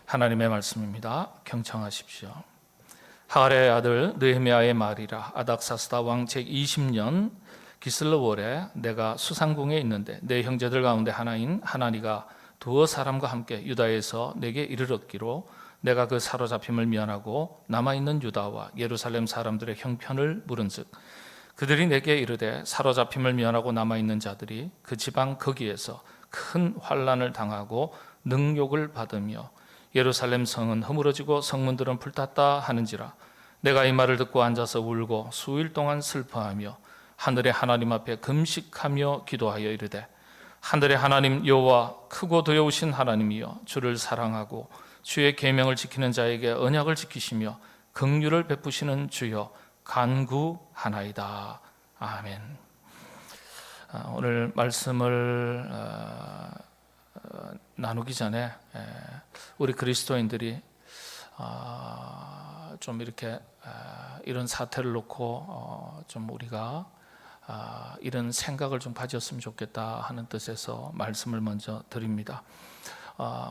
하나님의 말씀입니다. 경청하십시오. 하갈의 아들 느헤미야의 말이라. 아닥사스다 왕 제20년 기슬르월에 내가 수상궁에 있는데 내 형제들 가운데 하나인 하나니가 두어 사람과 함께 유다에서 내게 이르렀기로 내가 그 사로잡힘을 면하고 남아있는 유다와 예루살렘 사람들의 형편을 물은즉 그들이 내게 이르되 사로잡힘을 면하고 남아있는 자들이 그 지방 거기에서 큰 환난을 당하고 능욕을 받으며 예루살렘 성은 허물어지고 성문들은 불탔다 하는지라. 내가 이 말을 듣고 앉아서 울고 수일 동안 슬퍼하며 하늘의 하나님 앞에 금식하며 기도하여 이르되 하늘의 하나님 여호와 크고 두려우신 하나님이여 주를 사랑하고 주의 계명을 지키는 자에게 언약을 지키시며 긍휼을 베푸시는 주여 간구하나이다. 아멘. 오늘 말씀을 나누기 전에 우리 그리스도인들이 좀 이렇게 이런 사태를 놓고 좀 우리가 이런 생각을 좀 가졌으면 좋겠다 하는 뜻에서 말씀을 먼저 드립니다.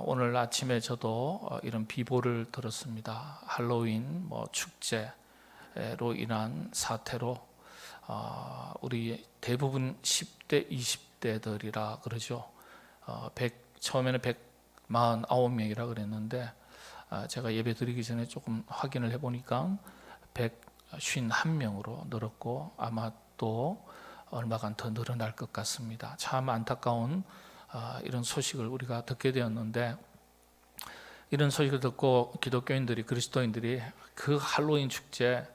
오늘 아침에 저도 이런 비보를 들었습니다. 할로윈 축제로 인한 사태로 우리 대부분 10대, 20대들이라 그러죠. 처음에는 149명이라 그랬는데 제가 예배 드리기 전에 조금 확인을 해보니까 151명으로 늘었고 아마 또 얼마간 더 늘어날 것 같습니다. 참 안타까운 이런 소식을 우리가 듣게 되었는데, 이런 소식을 듣고 기독교인들이, 그리스도인들이 그 할로윈 축제,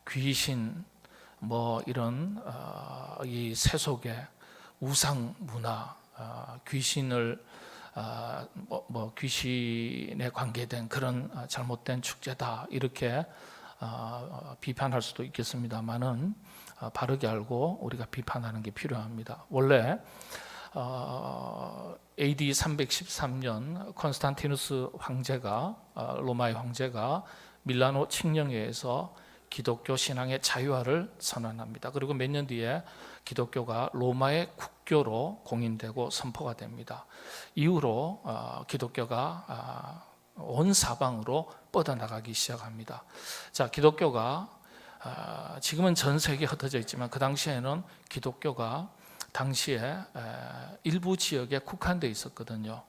귀신 이런 이 세속의 우상 문화, 귀신을 귀신에 관계된 그런 잘못된 축제다 이렇게 비판할 수도 있겠습니다만은 바르게 알고 우리가 비판하는 게 필요합니다. 원래 AD 313년 콘스탄티누스 황제가, 로마의 황제가 밀라노 칙령회에서 기독교 신앙의 자유화를 선언합니다. 그리고 몇 년 뒤에 기독교가 로마의 국교로 공인되고 선포가 됩니다. 이후로 기독교가 온 사방으로 뻗어나가기 시작합니다. 자, 기독교가 지금은 전 세계에 흩어져 있지만 그 당시에는 기독교가 당시에 일부 지역에 국한되어 있었거든요.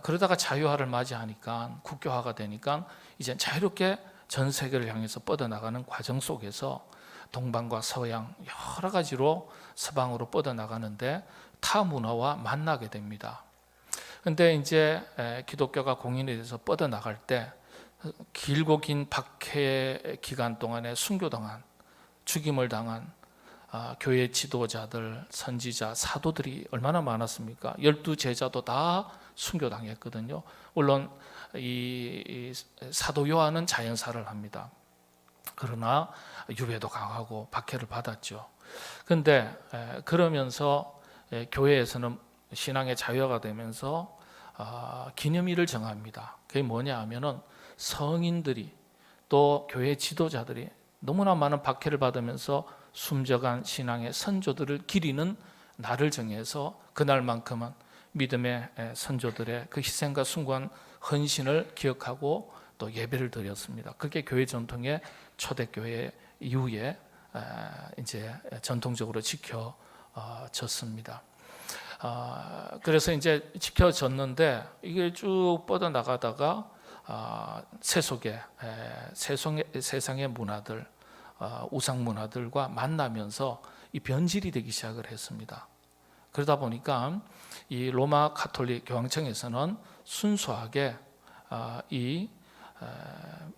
그러다가 자유화를 맞이하니까, 국교화가 되니까 이제 자유롭게 전 세계를 향해서 뻗어나가는 과정 속에서 동방과 서양 여러 가지로 서방으로 뻗어나가는데 타 문화와 만나게 됩니다. 그런데 이제 기독교가 공인이 돼서 뻗어나갈 때 길고 긴 박해 기간 동안에 순교당한, 죽임을 당한 교회 지도자들, 선지자, 사도들이 얼마나 많았습니까? 12제자도 다 순교당했거든요. 물론 이 사도 요한은 자연사를 합니다. 그러나 유배도 강하고 박해를 받았죠. 그런데 그러면서 교회에서는 신앙의 자유화가 되면서 기념일을 정합니다. 그게 뭐냐 하면은 성인들이 또 교회 지도자들이 너무나 많은 박해를 받으면서 숨져간 신앙의 선조들을 기리는 날을 정해서 그날만큼은 믿음의 선조들의 그 희생과 숭고한 헌신을 기억하고 또 예배를 드렸습니다. 그게 교회 전통의 초대교회 이후에 이제 전통적으로 지켜졌습니다. 그래서 이제 지켜졌는데 이게 쭉 뻗어나가다가 세상의 문화들, 우상 문화들과 만나면서 이 변질이 되기 시작을 했습니다. 그러다 보니까 이 로마 가톨릭 교황청에서는 순수하게 이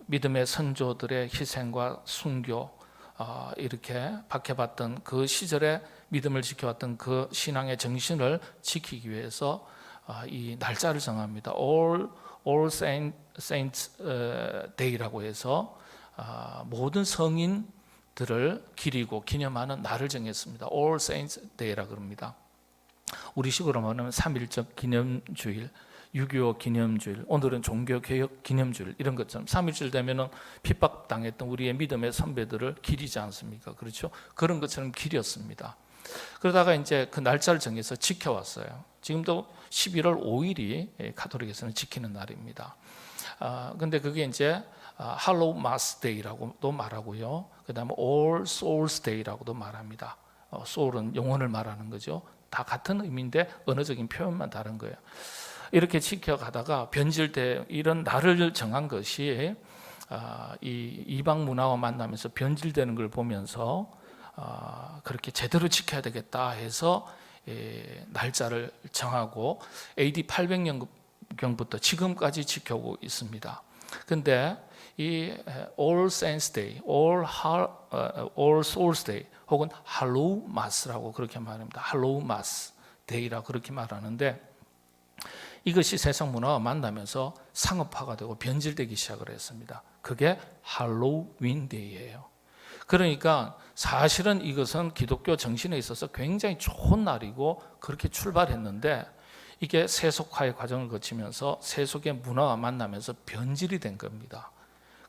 믿음의 선조들의 희생과 순교, 이렇게 박해받던 그 시절에 믿음을 지켜왔던 그 신앙의 정신을 지키기 위해서 이 날짜를 정합니다. All Saints Day라고 해서 모든 성인들을 기리고 기념하는 날을 정했습니다. All Saints Day라고 합니다. 우리식으로 말하면 3.1절 기념주일, 6.25 기념주일, 오늘은 종교개혁 기념주일, 이런 것처럼 3.1절 되면은 핍박당했던 우리의 믿음의 선배들을 기리지 않습니까? 그렇죠? 그런 것처럼 기렸습니다. 그러다가 이제 그 날짜를 정해서 지켜왔어요. 지금도 11월 5일이 가톨릭에서는 지키는 날입니다. 근데 그게 이제 할로우 마스 데이라고도 말하고요. 그다음에 All Souls Day라고도 말합니다. soul은 영혼을 말하는 거죠. 다 같은 의미인데 언어적인 표현만 다른 거예요. 이렇게 지켜가다가 변질돼 이런 날을 정한 것이 이 이방 문화와 만나면서 변질되는 걸 보면서 그렇게 제대로 지켜야 되겠다 해서 날짜를 정하고 AD 800년경부터 지금까지 지켜오고 있습니다. 근데 이 All Saints Day, All Souls Day 혹은 할로우 마스라고 그렇게 말합니다. 할로우 마스 데이라고 그렇게 말하는데 이것이 세상 문화와 만나면서 상업화가 되고 변질되기 시작을 했습니다. 그게 할로윈 데이예요. 그러니까 사실은 이것은 기독교 정신에 있어서 굉장히 좋은 날이고 그렇게 출발했는데 이게 세속화의 과정을 거치면서 세속의 문화와 만나면서 변질이 된 겁니다.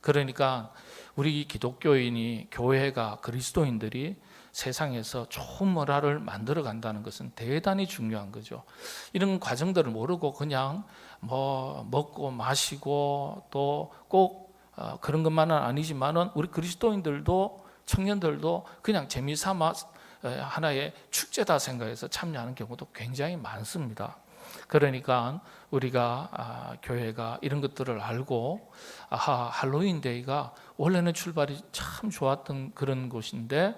그러니까 우리 기독교인이, 교회가, 그리스도인들이 세상에서 좋은 문화를 만들어 간다는 것은 대단히 중요한 거죠. 이런 과정들을 모르고 그냥 뭐 먹고 마시고 또 꼭 그런 것만은 아니지만은 우리 그리스도인들도 청년들도 그냥 재미삼아 하나의 축제다 생각해서 참여하는 경우도 굉장히 많습니다. 그러니까 우리가 교회가 이런 것들을 알고 할로윈 데이가 원래는 출발이 참 좋았던 그런 곳인데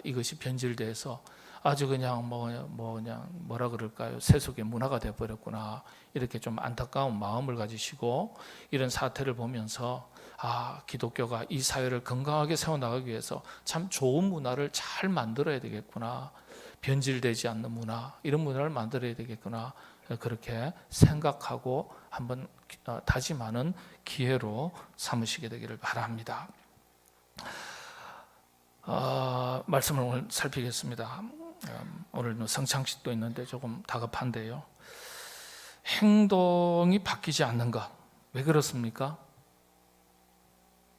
이것이 변질돼서 아주 그냥 그냥 뭐라 그럴까요? 세속의 문화가 되어 버렸구나. 이렇게 좀 안타까운 마음을 가지시고 이런 사태를 보면서 기독교가 이 사회를 건강하게 세워나가기 위해서 참 좋은 문화를 잘 만들어야 되겠구나. 변질되지 않는 문화, 이런 문화를 만들어야 되겠구나. 그렇게 생각하고 한번 다짐하는 기회로 삼으시게 되기를 바랍니다. 말씀을 오늘 살피겠습니다. 오늘 성창식도 있는데 조금 다급한데요. 행동이 바뀌지 않는 것, 왜 그렇습니까?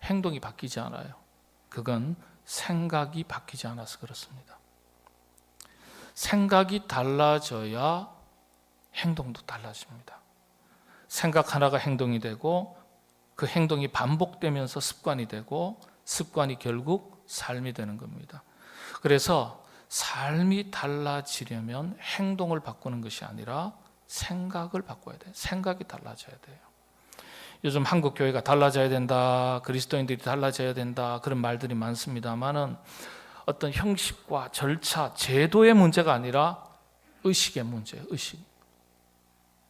행동이 바뀌지 않아요. 그건 생각이 바뀌지 않아서 그렇습니다. 생각이 달라져야 행동도 달라집니다. 생각 하나가 행동이 되고 그 행동이 반복되면서 습관이 되고 습관이 결국 삶이 되는 겁니다. 그래서 삶이 달라지려면 행동을 바꾸는 것이 아니라 생각을 바꿔야 돼요. 생각이 달라져야 돼요. 요즘 한국 교회가 달라져야 된다, 그리스도인들이 달라져야 된다, 그런 말들이 많습니다만은 어떤 형식과 절차, 제도의 문제가 아니라 의식의 문제예요. 의식.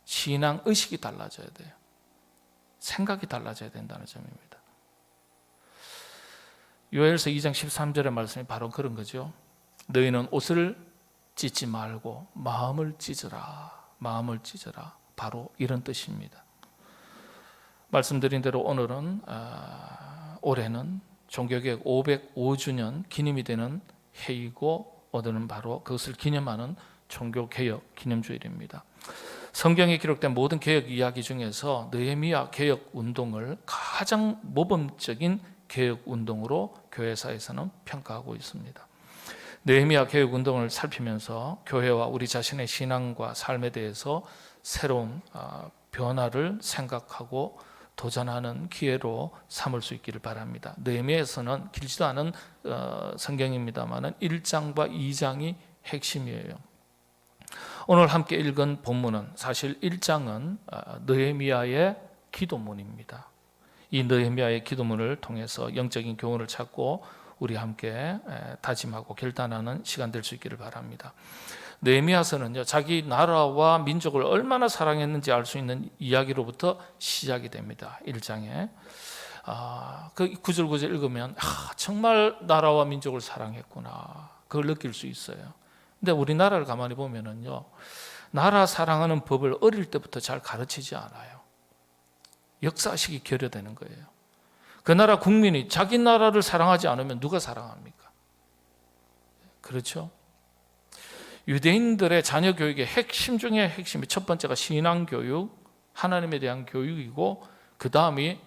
신앙 의식이 달라져야 돼요. 생각이 달라져야 된다는 점입니다. 요엘서 2장 13절의 말씀이 바로 그런 거죠. 너희는 옷을 찢지 말고 마음을 찢으라. 마음을 찢으라. 바로 이런 뜻입니다. 말씀드린 대로 오늘은 올해는 종교개혁 505주년 기념이 되는 해이고 오늘은 바로 그것을 기념하는 종교개혁 기념주일입니다. 성경에 기록된 모든 개혁 이야기 중에서 느헤미야 개혁 운동을 가장 모범적인 개혁 운동으로 교회사에서는 평가하고 있습니다. 느헤미야 개혁 운동을 살피면서 교회와 우리 자신의 신앙과 삶에 대해서 새로운 변화를 생각하고 도전하는 기회로 삼을 수 있기를 바랍니다. 느헤미야에서는 길지도 않은 성경입니다만 1장과 2장이 핵심이에요. 오늘 함께 읽은 본문은 사실 1장은 느헤미야의 기도문입니다. 이 느헤미야의 기도문을 통해서 영적인 교훈을 찾고 우리 함께 다짐하고 결단하는 시간 될 수 있기를 바랍니다. 느헤미야서는요, 자기 나라와 민족을 얼마나 사랑했는지 알 수 있는 이야기로부터 시작이 됩니다. 1장에 그 구절구절 읽으면 정말 나라와 민족을 사랑했구나, 그걸 느낄 수 있어요. 근데 우리나라를 가만히 보면은요, 나라 사랑하는 법을 어릴 때부터 잘 가르치지 않아요. 역사식이 결여되는 거예요. 그 나라 국민이 자기 나라를 사랑하지 않으면 누가 사랑합니까? 그렇죠? 유대인들의 자녀 교육의 핵심 중에 핵심이 첫 번째가 신앙교육, 하나님에 대한 교육이고 그 다음이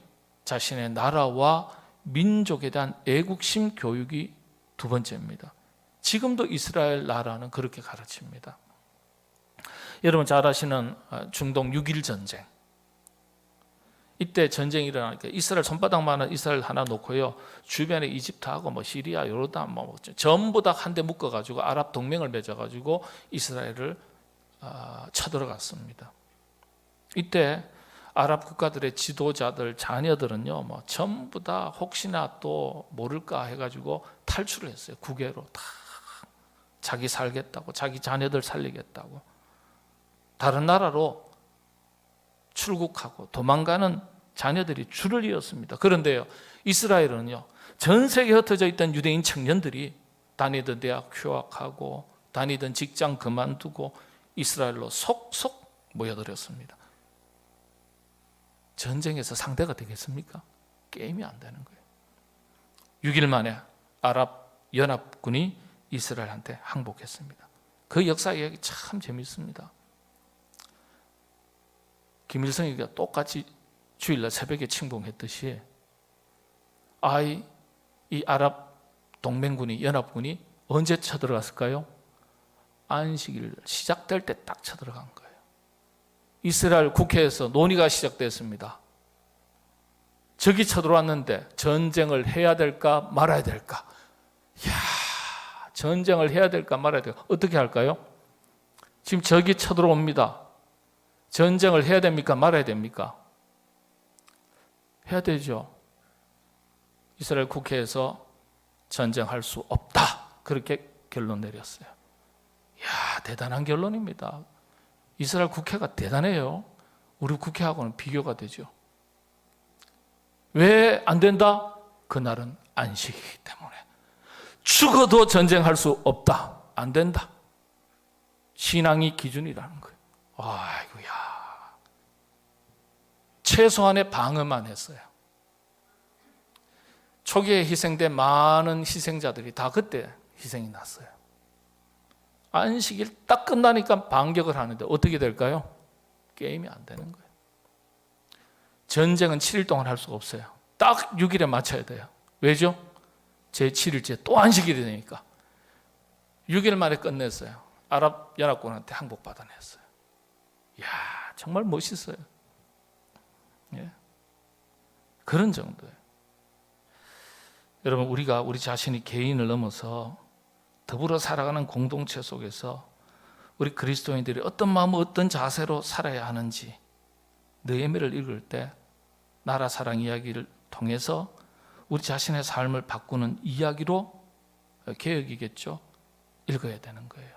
자신의 나라와 민족에 대한 애국심 교육이 두 번째입니다. 지금도 이스라엘 나라는 그렇게 가르칩니다. 여러분 잘 아시는 중동 6.1 전쟁. 이때 전쟁이 일어나니까 이스라엘 손바닥만한 이스라엘 하나 놓고요, 주변에 이집트하고 뭐 시리아, 요르단 뭐 전부 다 한데 묶어가지고 아랍 동맹을 맺어가지고 이스라엘을 쳐들어갔습니다. 이때 아랍 국가들의 지도자들, 자녀들은요, 뭐 전부 다 혹시나 또 모를까 해가지고 탈출을 했어요. 국외로 다 자기 살겠다고, 자기 자녀들 살리겠다고 다른 나라로 출국하고 도망가는 자녀들이 줄을 이었습니다. 그런데요, 이스라엘은요, 전 세계에 흩어져 있던 유대인 청년들이 다니던 대학 휴학하고 다니던 직장 그만두고 이스라엘로 속속 모여들었습니다. 전쟁에서 상대가 되겠습니까? 게임이 안 되는 거예요. 6일 만에 아랍 연합군이 이스라엘한테 항복했습니다. 그 역사 이야기 참 재밌습니다. 김일성이가 똑같이 주일날 새벽에 침공했듯이 이 아랍 동맹군이, 연합군이 언제 쳐들어갔을까요? 안식일 시작될 때 딱 쳐들어간 거예요. 이스라엘 국회에서 논의가 시작됐습니다. 적이 쳐들어왔는데 전쟁을 해야 될까 말아야 될까? 전쟁을 해야 될까 말아야 될까? 어떻게 할까요? 지금 적이 쳐들어옵니다. 전쟁을 해야 됩니까 말아야 됩니까? 해야 되죠. 이스라엘 국회에서 전쟁할 수 없다, 그렇게 결론 내렸어요. 대단한 결론입니다. 이스라엘 국회가 대단해요. 우리 국회하고는 비교가 되죠. 왜 안 된다? 그날은 안식이기 때문에. 죽어도 전쟁할 수 없다, 안 된다. 신앙이 기준이라는 거예요. 아이고야. 최소한의 방어만 했어요. 초기에 희생된 많은 희생자들이 다 그때 희생이 났어요. 안식일 딱 끝나니까 반격을 하는데 어떻게 될까요? 게임이 안 되는 거예요. 전쟁은 7일 동안 할 수가 없어요. 딱 6일에 맞춰야 돼요. 왜죠? 제7일째 또 안식일이 되니까 6일 만에 끝냈어요. 아랍 연합군한테 항복받아냈어요. 정말 멋있어요. 그런 정도예요. 여러분, 우리가 우리 자신이 개인을 넘어서 더불어 살아가는 공동체 속에서 우리 그리스도인들이 어떤 마음, 어떤 자세로 살아야 하는지 느헤미야를 읽을 때 나라 사랑 이야기를 통해서 우리 자신의 삶을 바꾸는 이야기로, 개혁이겠죠, 읽어야 되는 거예요.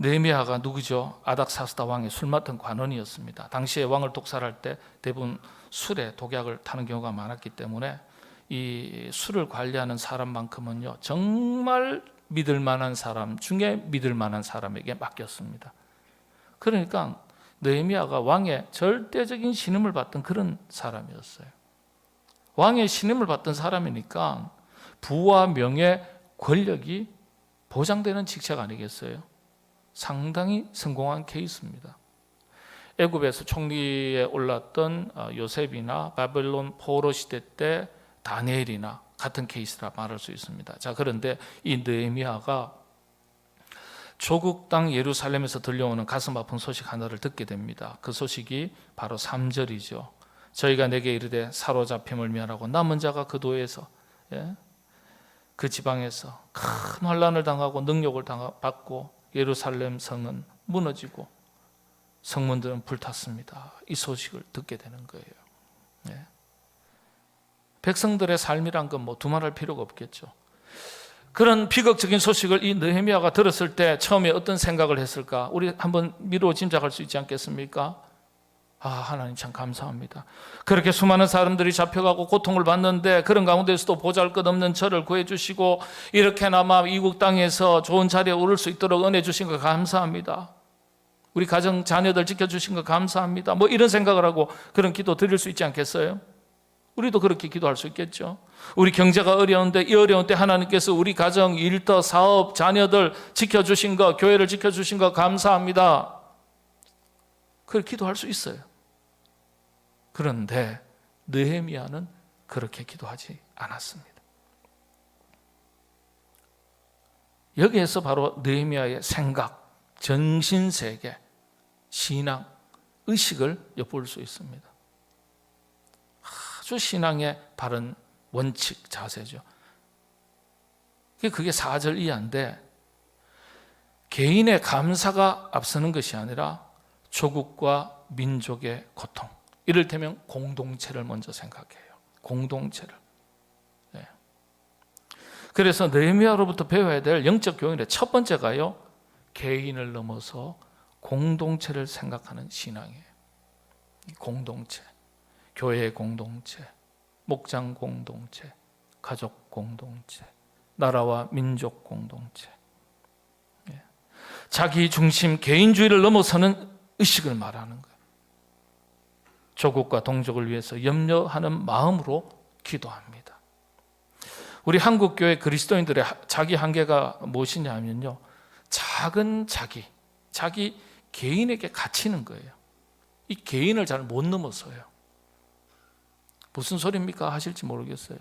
느헤미야가 누구죠? 아닥사스다 왕의 술 맡은 관원이었습니다. 당시에 왕을 독살할 때 대부분 술에 독약을 타는 경우가 많았기 때문에 이 술을 관리하는 사람만큼은요, 정말 믿을 만한 사람 중에 믿을 만한 사람에게 맡겼습니다. 그러니까 느헤미야가 왕의 절대적인 신임을 받던 그런 사람이었어요. 왕의 신임을 받던 사람이니까 부와 명예, 권력이 보장되는 직책 아니겠어요? 상당히 성공한 케이스입니다. 애굽에서 총리에 올랐던 요셉이나 바벨론 포로 시대 때 다니엘이나 같은 케이스라 말할 수 있습니다. 자, 그런데 이 느헤미야가 조국 땅 예루살렘에서 들려오는 가슴 아픈 소식 하나를 듣게 됩니다. 그 소식이 바로 3절이죠. 저희가 내게 이르되 사로잡힘을 면하고 남은 자가 그 도에서, 그 지방에서 큰 환난을 당하고 능욕을 받고 예루살렘 성은 무너지고 성문들은 불탔습니다. 이 소식을 듣게 되는 거예요. 백성들의 삶이란 건 뭐 두말할 필요가 없겠죠. 그런 비극적인 소식을 이 느헤미야가 들었을 때 처음에 어떤 생각을 했을까? 우리 한번 미루어 짐작할 수 있지 않겠습니까? 하나님 참 감사합니다. 그렇게 수많은 사람들이 잡혀가고 고통을 받는데 그런 가운데서도 보잘것없는 저를 구해주시고 이렇게나마 이국 땅에서 좋은 자리에 오를 수 있도록 은혜 주신 거 감사합니다. 우리 가정 자녀들 지켜주신 거 감사합니다. 뭐 이런 생각을 하고 그런 기도 드릴 수 있지 않겠어요? 우리도 그렇게 기도할 수 있겠죠. 우리 경제가 어려운데 이 어려운 때 하나님께서 우리 가정, 일터, 사업, 자녀들 지켜주신 거, 교회를 지켜주신 거 감사합니다. 그렇게 기도할 수 있어요. 그런데 느헤미야는 그렇게 기도하지 않았습니다. 여기에서 바로 느헤미야의 생각, 정신세계, 신앙, 의식을 엿볼 수 있습니다. 아주 신앙의 바른 원칙, 자세죠. 그게 4절 이하인데, 개인의 감사가 앞서는 것이 아니라 조국과 민족의 고통, 이를테면 공동체를 먼저 생각해요. 공동체를. 네. 그래서 느헤미야로부터 배워야 될 영적 교훈의 첫 번째가요, 개인을 넘어서 공동체를 생각하는 신앙이에요. 공동체, 교회 공동체, 목장 공동체, 가족 공동체, 나라와 민족 공동체. 자기 중심 개인주의를 넘어서는 의식을 말하는 거예요. 조국과 동족을 위해서 염려하는 마음으로 기도합니다. 우리 한국교회 그리스도인들의 자기 한계가 무엇이냐면요, 작은 자기 개인에게 갇히는 거예요. 이 개인을 잘 못 넘어서요. 무슨 소리입니까 하실지 모르겠어요.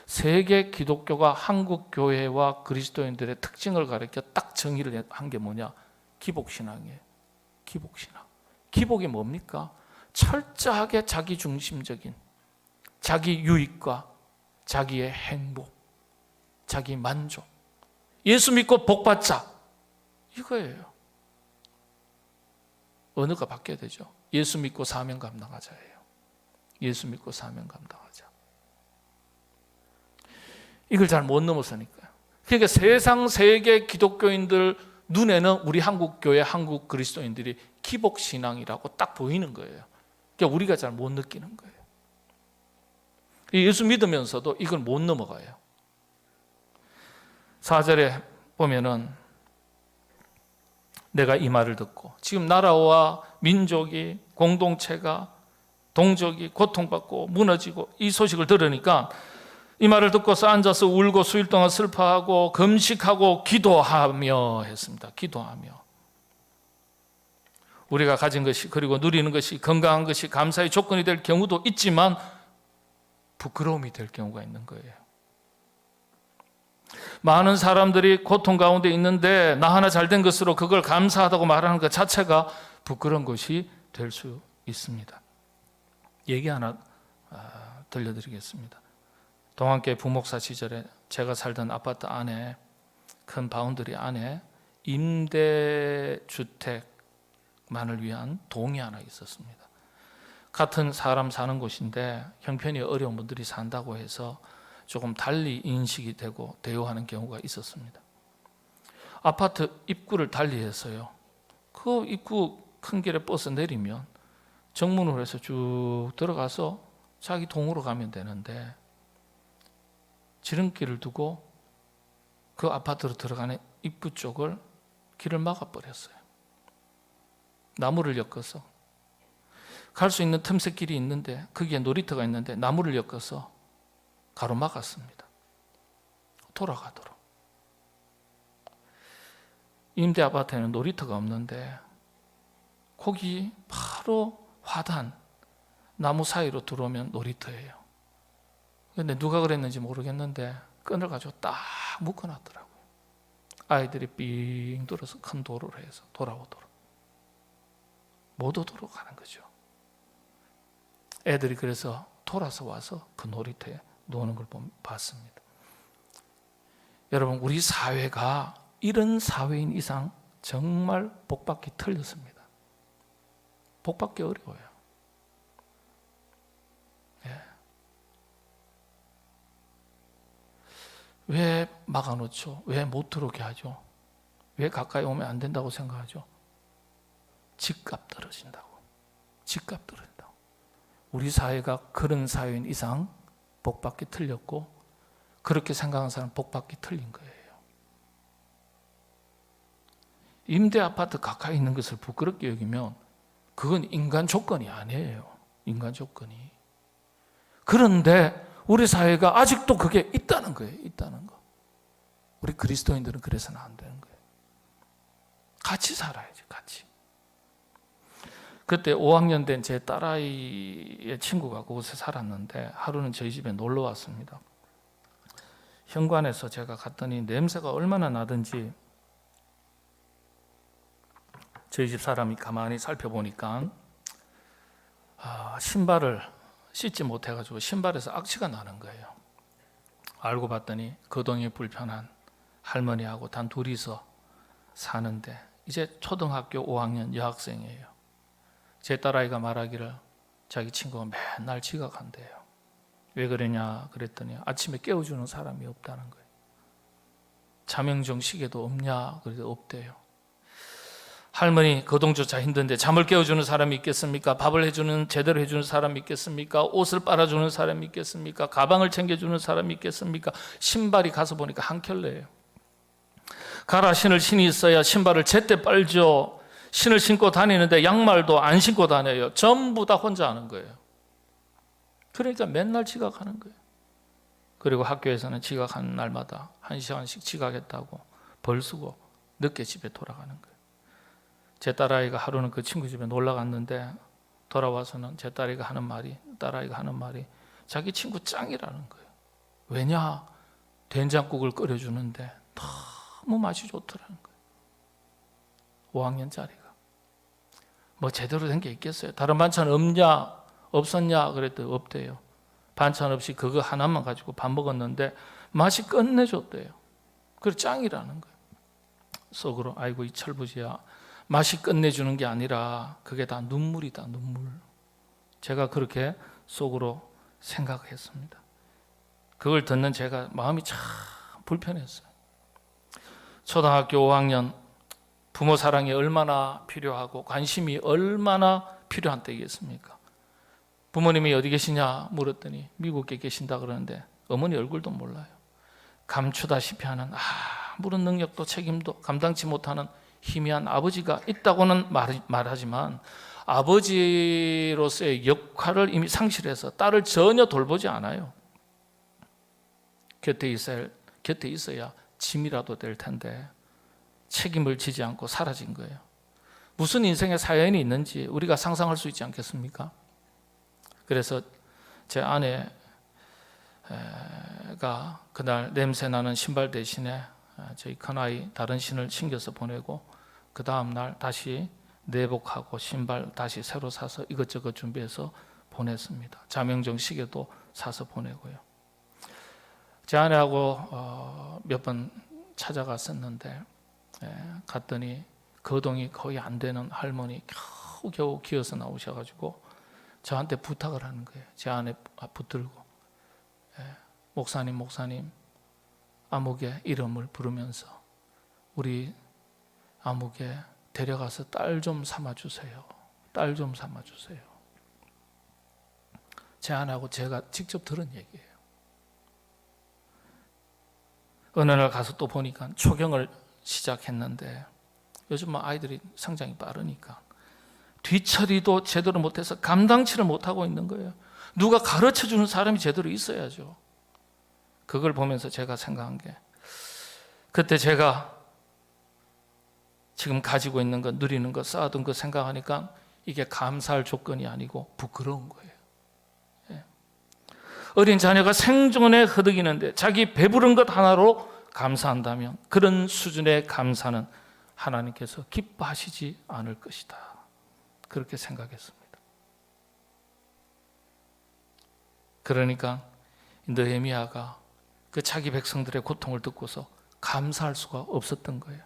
세계 기독교가 한국 교회와 그리스도인들의 특징을 가리켜 딱 정의를 한 게 뭐냐? 기복신앙이에요. 기복신앙. 기복이 뭡니까? 철저하게 자기중심적인 자기 유익과 자기의 행복, 자기 만족, 예수 믿고 복받자, 이거예요. 언어가 바뀌어야 되죠. 예수 믿고 사명 감당하자예요. 예수 믿고 사명 감당하자. 이걸 잘 못 넘어서니까요. 그러니까 세상 세계 기독교인들 눈에는 우리 한국 교회, 한국 그리스도인들이 기복신앙이라고 딱 보이는 거예요. 그러니까 우리가 잘 못 느끼는 거예요. 예수 믿으면서도 이걸 못 넘어가요. 4절에 보면은 내가 이 말을 듣고, 지금 나라와 민족이, 공동체가, 동족이 고통받고 무너지고 이 소식을 들으니까 이 말을 듣고서 앉아서 울고 수일 동안 슬퍼하고 금식하고 기도하며 했습니다. 기도하며. 우리가 가진 것이, 그리고 누리는 것이, 건강한 것이 감사의 조건이 될 경우도 있지만 부끄러움이 될 경우가 있는 거예요. 많은 사람들이 고통 가운데 있는데 나 하나 잘된 것으로 그걸 감사하다고 말하는 것 자체가 부끄러운 것이 될 수 있습니다. 얘기 하나 들려드리겠습니다. 동안교회 부목사 시절에 제가 살던 아파트 안에, 큰 바운더리 안에 임대주택만을 위한 동이 하나 있었습니다. 같은 사람 사는 곳인데 형편이 어려운 분들이 산다고 해서 조금 달리 인식이 되고 대우하는 경우가 있었습니다. 아파트 입구를 달리해서요, 그 입구 큰 길에 버스 내리면 정문으로 해서 쭉 들어가서 자기 동으로 가면 되는데 지름길을 두고 그 아파트로 들어가는 입구 쪽을 길을 막아버렸어요. 나무를 엮어서 갈 수 있는 틈새 길이 있는데, 거기에 놀이터가 있는데 나무를 엮어서 가로막았습니다. 돌아가도록. 임대 아파트에는 놀이터가 없는데 거기 바로 화단 나무 사이로 들어오면 놀이터예요. 근데 누가 그랬는지 모르겠는데 끈을 가지고 딱 묶어놨더라고요. 아이들이 삥 돌아서 큰 도로를 해서 돌아오도록, 못 오도록 하는 거죠. 애들이 그래서 돌아서 와서 그 놀이터에 노는 걸 봤습니다. 여러분, 우리 사회가 이런 사회인 이상 정말 복받기 틀렸습니다. 복받기 어려워요. 예. 왜 막아놓죠? 왜 못 들어오게 하죠? 왜 가까이 오면 안 된다고 생각하죠? 집값 떨어진다고. 집값 떨어진다고. 우리 사회가 그런 사회인 이상 복받기 틀렸고, 그렇게 생각하는 사람 복받기 틀린 거예요. 임대 아파트 가까이 있는 것을 부끄럽게 여기면 그건 인간 조건이 아니에요. 인간 조건이. 그런데 우리 사회가 아직도 그게 있다는 거예요. 있다는 거. 우리 그리스도인들은 그래서는 안 되는 거예요. 같이 살아야지, 같이. 그때 5학년 된 제 딸아이의 친구가 그곳에 살았는데 하루는 저희 집에 놀러 왔습니다. 현관에서 제가 갔더니 냄새가 얼마나 나든지 저희 집 사람이 가만히 살펴보니까 신발을 씻지 못해가지고 신발에서 악취가 나는 거예요. 알고 봤더니 거동이 불편한 할머니하고 단 둘이서 사는데 이제 초등학교 5학년 여학생이에요. 제 딸아이가 말하기를 자기 친구가 맨날 지각한대요. 왜 그러냐 그랬더니 아침에 깨워주는 사람이 없다는 거예요. 자명종 시계도 없냐 그래도 없대요. 할머니 거동조차 힘든데 잠을 깨워주는 사람이 있겠습니까? 밥을 제대로 해주는 사람이 있겠습니까? 옷을 빨아주는 사람이 있겠습니까? 가방을 챙겨주는 사람이 있겠습니까? 신발이 가서 보니까 한 켤레예요. 가라 신을 신이 있어야 신발을 제때 빨죠. 신을 신고 다니는데 양말도 안 신고 다녀요. 전부 다 혼자 하는 거예요. 그러니까 맨날 지각하는 거예요. 그리고 학교에서는 지각하는 날마다 1시간씩 지각했다고 벌 쓰고 늦게 집에 돌아가는 거예요. 제 딸아이가 하루는 그 친구 집에 놀러 갔는데 돌아와서는 제 딸아이가 하는 말이 자기 친구 짱이라는 거예요. 왜냐? 된장국을 끓여주는데 너무 맛이 좋더라는 거예요. 5학년짜리가. 뭐 제대로 된 게 있겠어요? 다른 반찬 없었냐? 그랬더니 없대요. 반찬 없이 그거 하나만 가지고 밥 먹었는데 맛이 끝내줬대요. 그래 짱이라는 거예요. 속으로 아이고 이 철부지야. 맛이 끝내주는 게 아니라 그게 다 눈물이다, 눈물. 제가 그렇게 속으로 생각했습니다. 그걸 듣는 제가 마음이 참 불편했어요. 초등학교 5학년 부모 사랑이 얼마나 필요하고 관심이 얼마나 필요한 때이겠습니까? 부모님이 어디 계시냐 물었더니 미국에 계신다 그러는데 어머니 얼굴도 몰라요. 감추다시피 하는 아무런 능력도 책임도 감당치 못하는 희미한 아버지가 있다고는 말하지만 아버지로서의 역할을 이미 상실해서 딸을 전혀 돌보지 않아요. 곁에 있어야 짐이라도 될 텐데 책임을 지지 않고 사라진 거예요. 무슨 인생의 사연이 있는지 우리가 상상할 수 있지 않겠습니까? 그래서 제 아내가 그날 냄새나는 신발 대신에 저희 큰아이 다른 신을 신겨서 보내고 그 다음 날 다시 내복하고 신발 다시 새로 사서 이것저것 준비해서 보냈습니다. 자명종 시계도 사서 보내고요. 제 아내하고 몇 번 찾아갔었는데 갔더니 거동이 거의 안 되는 할머니 겨우 기어서 나오셔가지고 저한테 부탁을 하는 거예요. 제 아내 붙들고 목사님 아무개 이름을 부르면서 우리 아무개 데려가서 딸 좀 삼아주세요. 딸 좀 삼아주세요. 제 아내하고 제가 직접 들은 얘기예요. 어느 날 가서 또 보니까 초경을 시작했는데 요즘 아이들이 성장이 빠르니까 뒤처리도 제대로 못해서 감당치를 못하고 있는 거예요. 누가 가르쳐주는 사람이 제대로 있어야죠. 그걸 보면서 제가 생각한 게 그때 제가 지금 가지고 있는 것, 누리는 것, 쌓아둔 것 생각하니까 이게 감사할 조건이 아니고 부끄러운 거예요. 어린 자녀가 생존에 허덕이는데 자기 배부른 것 하나로 감사한다면 그런 수준의 감사는 하나님께서 기뻐하시지 않을 것이다. 그렇게 생각했습니다. 그러니까 느헤미야가 그 자기 백성들의 고통을 듣고서 감사할 수가 없었던 거예요.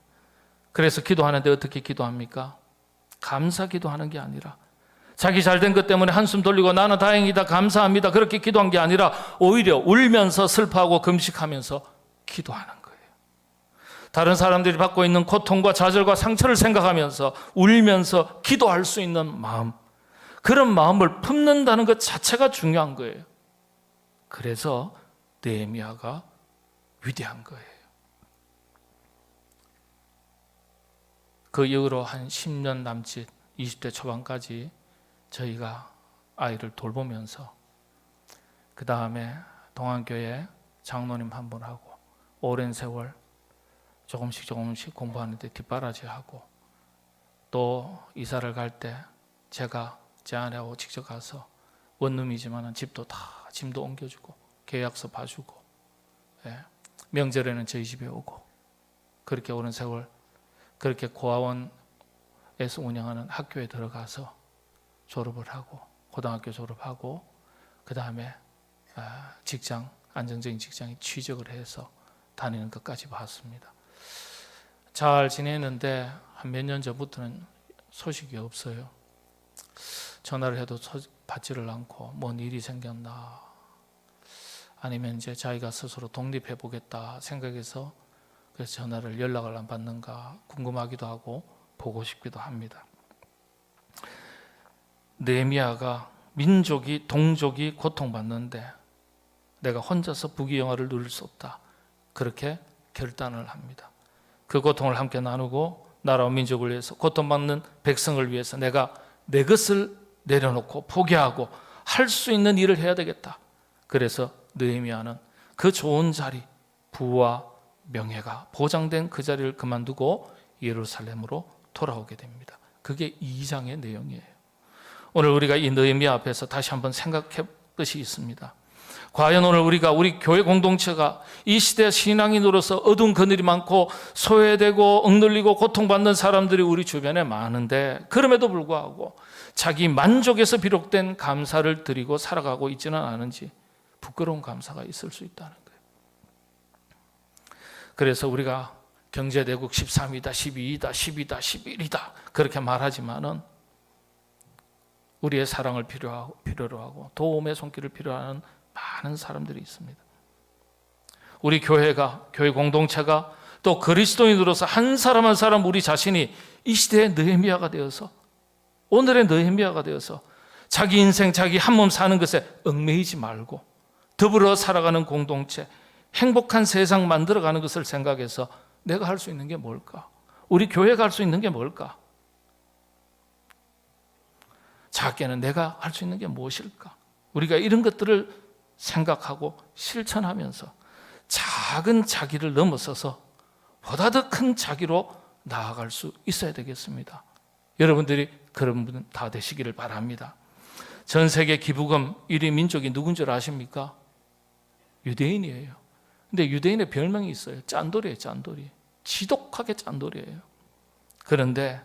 그래서 기도하는데 어떻게 기도합니까? 감사 기도하는 게 아니라 자기 잘된 것 때문에 한숨 돌리고 나는 다행이다 감사합니다 그렇게 기도한 게 아니라 오히려 울면서 슬퍼하고 금식하면서 기도하는 거예요. 다른 사람들이 받고 있는 고통과 좌절과 상처를 생각하면서 울면서 기도할 수 있는 마음, 그런 마음을 품는다는 것 자체가 중요한 거예요. 그래서 느헤미야가 위대한 거예요. 그 이후로 한 10년 남짓 20대 초반까지 저희가 아이를 돌보면서 그 다음에 동안교회 장로님 한 분하고 오랜 세월 조금씩 공부하는데 뒷바라지하고 또 이사를 갈 때 제가 제 아내하고 직접 가서 원룸이지만 집도 다 짐도 옮겨주고 계약서 봐주고 명절에는 저희 집에 오고 그렇게 오랜 세월 그렇게 고아원에서 운영하는 학교에 들어가서 졸업을 하고 고등학교 졸업하고 그 다음에 직장, 안정적인 직장에 취직을 해서 다니는 것까지 봤습니다. 잘 지내는데 한 몇 년 전부터는 소식이 없어요. 전화를 해도 받지를 않고 뭔 일이 생겼나, 아니면 이제 자기가 스스로 독립해 보겠다 생각해서 그래서 전화를 연락을 안 받는가 궁금하기도 하고 보고 싶기도 합니다. 느헤미야가 민족이, 동족이 고통받는데 내가 혼자서 부귀영화를 누릴 수 없다, 그렇게 결단을 합니다. 그 고통을 함께 나누고 나라와 민족을 위해서, 고통받는 백성을 위해서 내가 내 것을 내려놓고 포기하고 할 수 있는 일을 해야 되겠다. 그래서 느헤미야는 그 좋은 자리, 부와 명예가 보장된 그 자리를 그만두고 예루살렘으로 돌아오게 됩니다. 그게 2장의 내용이에요. 오늘 우리가 이 느헤미야 앞에서 다시 한번 생각해 것이 있습니다. 과연 오늘 우리 교회 공동체가 이 시대 신앙인으로서 어두운 그늘이 많고 소외되고 억눌리고 고통받는 사람들이 우리 주변에 많은데, 그럼에도 불구하고 자기 만족에서 비롯된 감사를 드리고 살아가고 있지는 않은지 부끄러운 감사가 있을 수 있다는 거예요. 그래서 우리가 경제대국 13이다, 12이다, 10이다, 11이다 그렇게 말하지만은 우리의 사랑을 필요로 하고 도움의 손길을 필요로 하는 많은 사람들이 있습니다. 우리 교회가, 교회 공동체가 또 그리스도인으로서 한 사람 한 사람 우리 자신이 이 시대의 느헤미야가 되어서, 오늘의 느헤미야가 되어서 자기 인생, 자기 한 몸 사는 것에 얽매이지 말고 더불어 살아가는 공동체, 행복한 세상 만들어가는 것을 생각해서 내가 할 수 있는 게 뭘까? 우리 교회가 할 수 있는 게 뭘까? 작게는 내가 할 수 있는 게 무엇일까? 우리가 이런 것들을 생각하고 실천하면서 작은 자기를 넘어서서 보다 더 큰 자기로 나아갈 수 있어야 되겠습니다. 여러분들이 그런 분 다 되시기를 바랍니다. 전 세계 기부금 1위 민족이 누군 줄 아십니까? 유대인이에요. 근데 유대인의 별명이 있어요. 짠돌이에요. 짠돌이. 지독하게 짠돌이에요. 그런데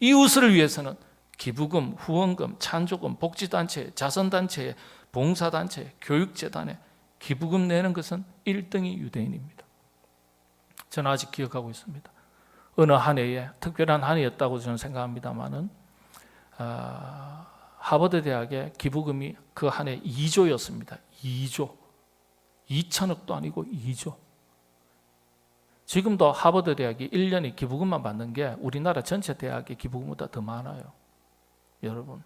이웃을 위해서는 기부금, 후원금, 찬조금, 복지단체, 자선단체, 봉사단체, 교육재단에 기부금 내는 것은 1등이 유대인입니다. 저는 아직 기억하고 있습니다. 어느 한 해에, 특별한 한 해였다고 저는 생각합니다만은 하버드 대학의 기부금이 그 한 해 2조였습니다. 2조. 2천억도 아니고 2조. 지금도 하버드 대학이 1년에 기부금만 받는 게 우리나라 전체 대학의 기부금보다 더 많아요. 여러분,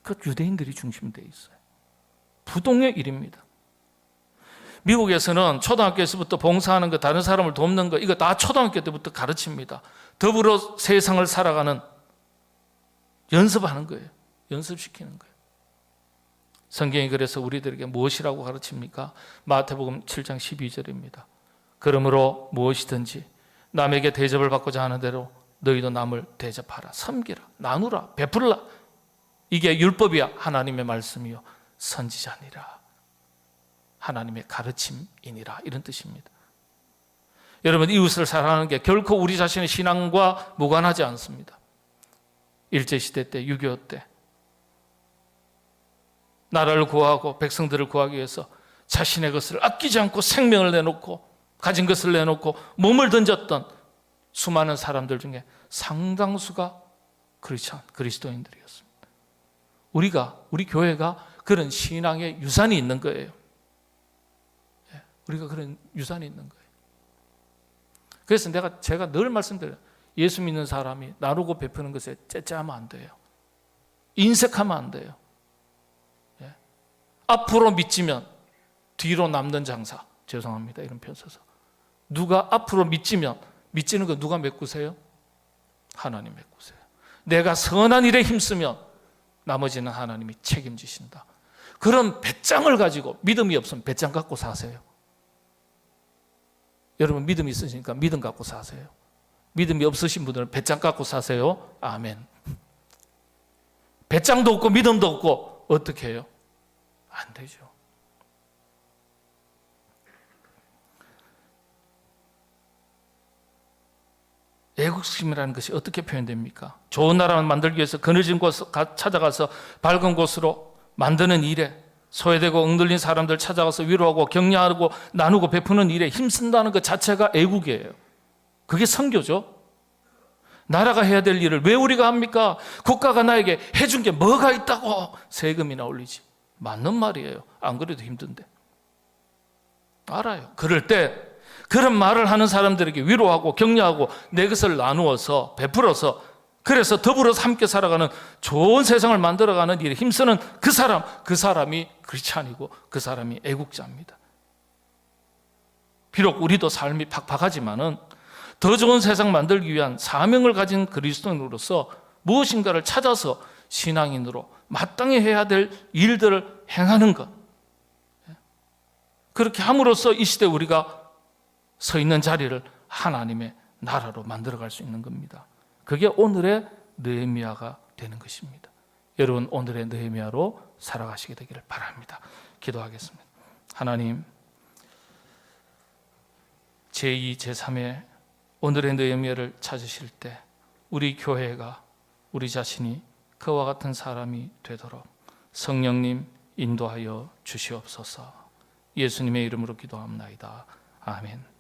그 유대인들이 중심되어 있어요. 부동의 일입니다. 미국에서는 초등학교에서부터 봉사하는 거, 다른 사람을 돕는 거, 이거 다 초등학교 때부터 가르칩니다. 더불어 세상을 살아가는 연습하는 거예요. 연습시키는 거예요. 성경이 그래서 우리들에게 무엇이라고 가르칩니까? 마태복음 7장 12절입니다. 그러므로 무엇이든지 남에게 대접을 받고자 하는 대로 너희도 남을 대접하라, 섬기라, 나누라, 베풀라. 이게 율법이야, 하나님의 말씀이요 선지자니라, 하나님의 가르침이니라, 이런 뜻입니다. 여러분, 이웃을 사랑하는 게 결코 우리 자신의 신앙과 무관하지 않습니다. 일제시대 때, 6.25 때 나라를 구하고 백성들을 구하기 위해서 자신의 것을 아끼지 않고 생명을 내놓고 가진 것을 내놓고 몸을 던졌던 수많은 사람들 중에 상당수가 그리스도인들이었습니다. 우리 교회가 그런 신앙의 유산이 있는 거예요. 우리가 그런 유산이 있는 거예요. 그래서 제가 늘 말씀드려요. 예수 믿는 사람이 나누고 베푸는 것에 째째하면 안 돼요. 인색하면 안 돼요. 앞으로 믿지면 뒤로 남는 장사. 죄송합니다, 이런 표현 써서. 누가 앞으로 믿지면, 믿지는 거 누가 메꾸세요? 하나님 메꾸세요. 내가 선한 일에 힘쓰면 나머지는 하나님이 책임지신다. 그런 배짱을 가지고, 믿음이 없으면 배짱 갖고 사세요. 여러분, 믿음이 있으시니까 믿음 갖고 사세요. 믿음이 없으신 분들은 배짱 갖고 사세요. 아멘. 배짱도 없고 믿음도 없고 어떻게 해요? 안 되죠. 애국심이라는 것이 어떻게 표현됩니까? 좋은 나라를 만들기 위해서 그늘진 곳 찾아가서 밝은 곳으로 만드는 일에, 소외되고 억눌린 사람들 찾아가서 위로하고 격려하고 나누고 베푸는 일에 힘쓴다는 것 자체가 애국이에요. 그게 선교죠. 나라가 해야 될 일을 왜 우리가 합니까? 국가가 나에게 해준 게 뭐가 있다고 세금이나 올리지. 맞는 말이에요. 안 그래도 힘든데. 알아요. 그럴 때 그런 말을 하는 사람들에게 위로하고 격려하고 내 것을 나누어서 베풀어서, 그래서 더불어서 함께 살아가는 좋은 세상을 만들어가는 일에 힘쓰는 그 사람이 크리스찬이고 그 사람이 애국자입니다. 비록 우리도 삶이 팍팍하지만은 더 좋은 세상 만들기 위한 사명을 가진 그리스도인으로서 무엇인가를 찾아서 신앙인으로 마땅히 해야 될 일들을 행하는 것, 그렇게 함으로써 이 시대 우리가 서 있는 자리를 하나님의 나라로 만들어갈 수 있는 겁니다. 그게 오늘의 느헤미야가 되는 것입니다. 여러분, 오늘의 느헤미야로 살아가시게 되기를 바랍니다. 기도하겠습니다. 하나님, 제2, 제3의 오늘의 느헤미야를 찾으실 때 우리 교회가, 우리 자신이 그와 같은 사람이 되도록 성령님 인도하여 주시옵소서. 예수님의 이름으로 기도합나이다. 아멘.